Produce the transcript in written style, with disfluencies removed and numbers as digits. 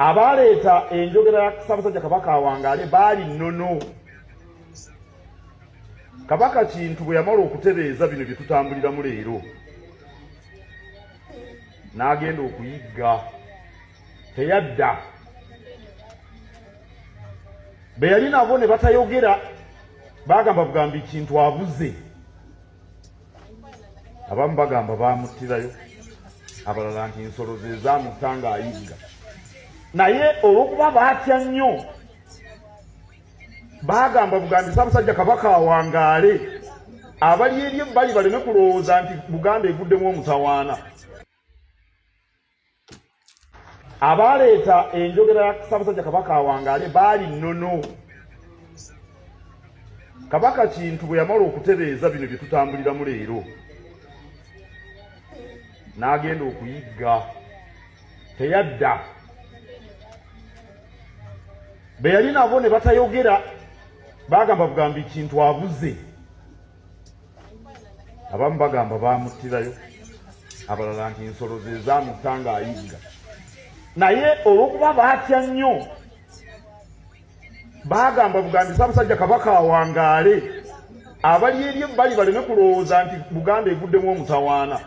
abaleeta enjogera ya Ssaabasajja Kabaka awangaale baali nnono. Kabaka Kintu bwe yamala okutereeza bino bye tutambuliramu leero n'agenda okuyigga, teyadda. Be yali nabo ne batayogera bagamba bugambi Kintu abuze. Abamu bagamba bamuttirayo, abalala nti nsolo ze zaamutta ng'ayigga. Naye olw'okuba baatya nnyo bagamba bugambi Ssaabasajja Kabaka awangaale, abali eri ebbali baleme kulowooza nti Buganda eguddemu omutawaana. Abaleeta enjogera ya Ssaabasajja Kabaka awangaale baali nnono. Kabaka Kintu bwe yamala okutereeza bino bye tutambuliramu leero n'agenda okuyigga, teyadda. Be yali nabo ne batayogera bagamba bugambi Kintu abuze. Abamu bagamba bamuttirayo, abalala nti nsolo ze zaamutta ng'ayigga. Naye olw'okuba baatya nnyo bagamba bugambi Ssaabasajja Kabaka awangaale, abali eri ebbali baleme kulowooza nti Buganda eguddemu omutawaana.